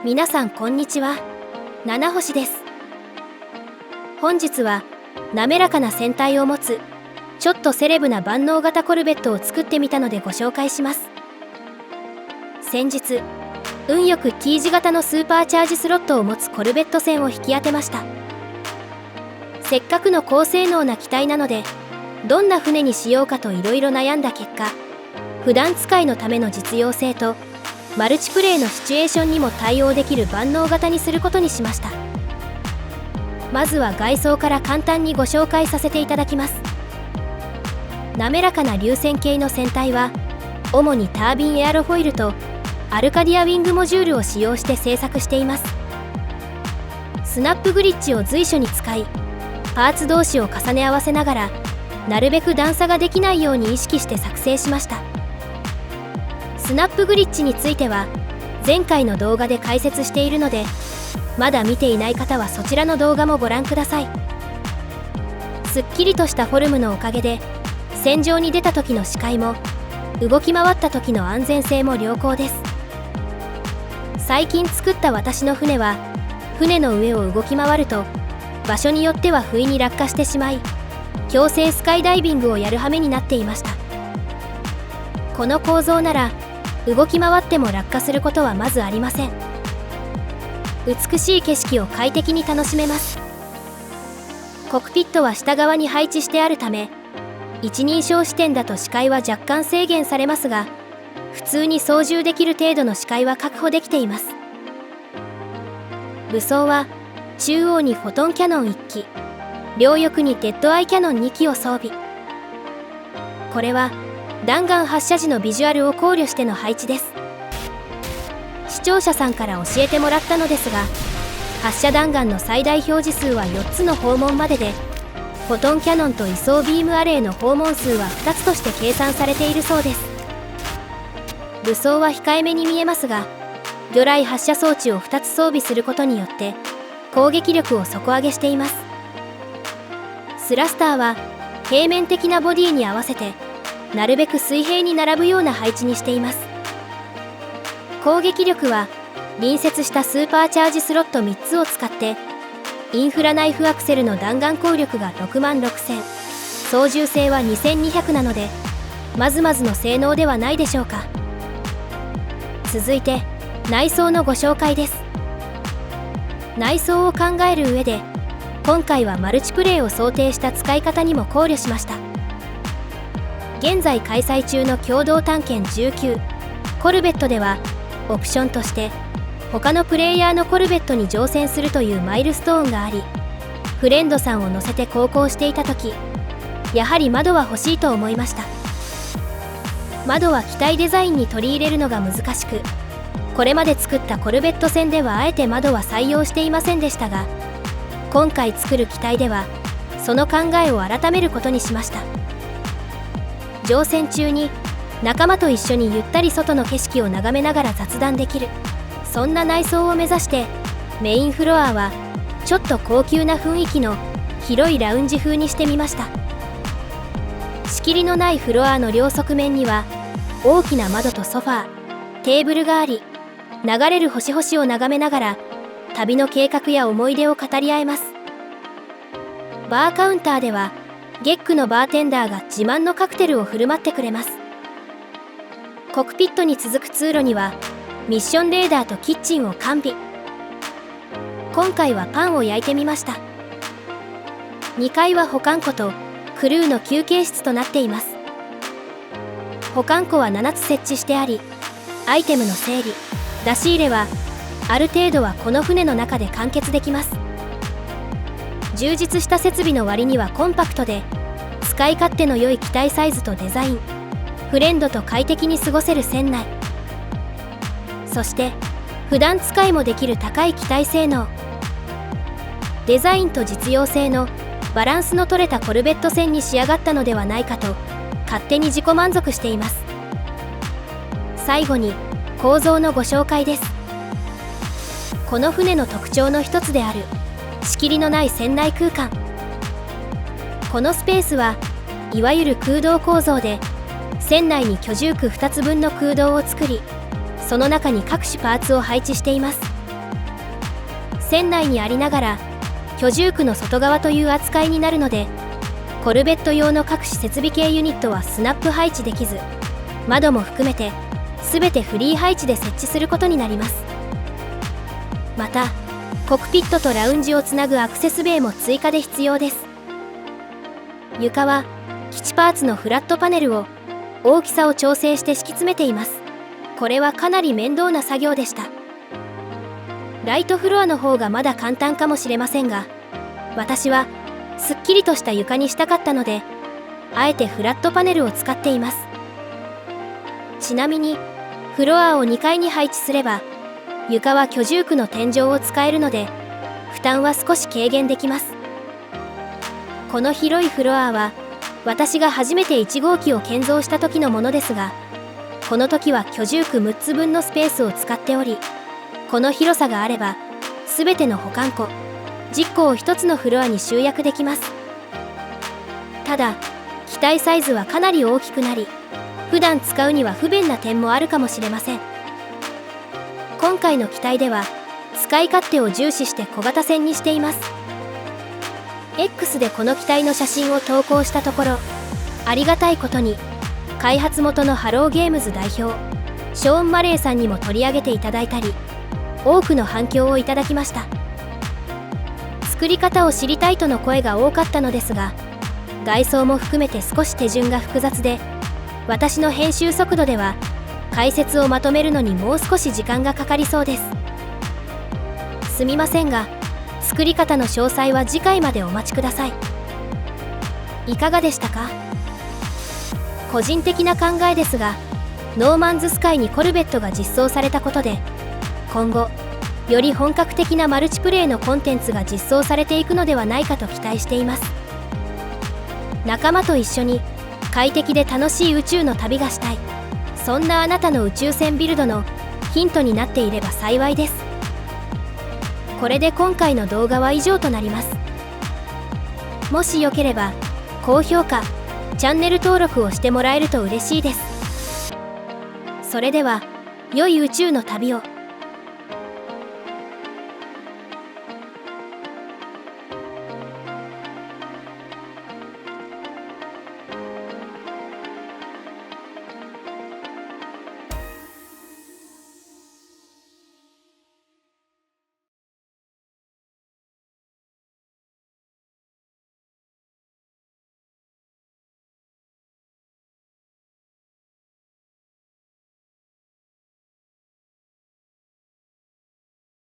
皆さんこんにちは。七星です。本日は滑らかな船体を持つちょっとセレブな万能型コルベットを作ってみたのでご紹介します。先日運よく T 字型のスーパーチャージスロットを持つコルベット船を引き当てました。せっかくの高性能な機体なのでどんな船にしようかといろいろ悩んだ結果、普段使いのための実用性とマルチプレイのシチュエーションにも対応できる万能型にすることにしました。まずは外装から簡単にご紹介させていただきます。滑らかな流線形の船体は主にタービンエアロフォイルとアルカディアウィングモジュールを使用して製作しています。スナップグリッジを随所に使い、パーツ同士を重ね合わせながらなるべく段差ができないように意識して作成しました。スナップグリッジについては前回の動画で解説しているので、まだ見ていない方はそちらの動画もご覧ください。すっきりとしたフォルムのおかげで船上に出た時の視界も動き回った時の安全性も良好です。最近作った私の船は船の上を動き回ると場所によっては不意に落下してしまい、強制スカイダイビングをやる羽目になっていました。この構造なら動き回っても落下することはまずありません。美しい景色を快適に楽しめます。コックピットは下側に配置してあるため一人称視点だと視界は若干制限されますが、普通に操縦できる程度の視界は確保できています。武装は中央にフォトンキャノン1機、両翼にデッドアイキャノン2機を装備。これは弾丸発射時のビジュアルを考慮しての配置です。視聴者さんから教えてもらったのですが、発射弾丸の最大表示数は4つの訪問までで、フォトンキャノンと位相ビームアレイの訪問数は2つとして計算されているそうです。武装は控えめに見えますが、魚雷発射装置を2つ装備することによって攻撃力を底上げしています。スラスターは平面的なボディに合わせてなるべく水平に並ぶような配置にしています。攻撃力は隣接したスーパーチャージスロット3つを使ってインフラナイフアクセルの弾丸攻力が66000、操縦性は2200なのでまずまずの性能ではないでしょうか。続いて内装のご紹介です。内装を考える上で今回はマルチプレイを想定した使い方にも考慮しました。現在開催中の共同探検19コルベットではオプションとして他のプレイヤーのコルベットに乗船するというマイルストーンがあり、フレンドさんを乗せて航行していた時、やはり窓は欲しいと思いました。窓は機体デザインに取り入れるのが難しく、これまで作ったコルベット船ではあえて窓は採用していませんでしたが、今回作る機体ではその考えを改めることにしました。乗船中に仲間と一緒にゆったり外の景色を眺めながら雑談できる、そんな内装を目指してメインフロアはちょっと高級な雰囲気の広いラウンジ風にしてみました。仕切りのないフロアの両側面には大きな窓とソファー、テーブルがあり、流れる星々を眺めながら旅の計画や思い出を語り合えます。バーカウンターではゲックのバーテンダーが自慢のカクテルを振る舞ってくれます。コックピットに続く通路にはミッションレーダーとキッチンを完備。今回はパンを焼いてみました。2階は保管庫とクルーの休憩室となっています。保管庫は7つ設置してあり、アイテムの整理、出し入れはある程度はこの船の中で完結できます。充実した設備の割にはコンパクトで使い勝手の良い機体サイズとデザイン、フレンドと快適に過ごせる船内、そして普段使いもできる高い機体性能、デザインと実用性のバランスの取れたコルベット船に仕上がったのではないかと勝手に自己満足しています。最後に構造のご紹介です。この船の特徴の一つである仕切りのない船内空間。このスペースはいわゆる空洞構造で、船内に居住区2つ分の空洞を作り、その中に各種パーツを配置しています。船内にありながら居住区の外側という扱いになるので、コルベット用の各種設備系ユニットはスナップ配置できず、窓も含めて全てフリー配置で設置することになります。またコクピットとラウンジをつなぐアクセスベイも追加で必要です。床は基地パーツのフラットパネルを大きさを調整して敷き詰めています。これはかなり面倒な作業でした。ライトフロアの方がまだ簡単かもしれませんが、私はすっきりとした床にしたかったので、あえてフラットパネルを使っています。ちなみにフロアを2階に配置すれば、床は居住区の天井を使えるので負担は少し軽減できます。この広いフロアは私が初めて1号機を建造した時のものですが、この時は居住区6つ分のスペースを使っており、この広さがあれば全ての保管庫10個を1つのフロアに集約できます。ただ機体サイズはかなり大きくなり、普段使うには不便な点もあるかもしれません。今回の機体では使い勝手を重視して小型船にしています。 X でこの機体の写真を投稿したところ、ありがたいことに開発元のハローゲームズ代表ショーン・マレーさんにも取り上げていただいたり、多くの反響をいただきました。作り方を知りたいとの声が多かったのですが、外装も含めて少し手順が複雑で、私の編集速度では解説をまとめるのにもう少し時間がかかりそうです。すみませんが、作り方の詳細は次回までお待ちください。いかがでしたか？個人的な考えですが、ノーマンズスカイにコルベットが実装されたことで、今後より本格的なマルチプレイのコンテンツが実装されていくのではないかと期待しています。仲間と一緒に快適で楽しい宇宙の旅がしたい、そんなあなたの宇宙船ビルドのヒントになっていれば幸いです。これで今回の動画は以上となります。もしよければ高評価、チャンネル登録をしてもらえると嬉しいです。それでは良い宇宙の旅を。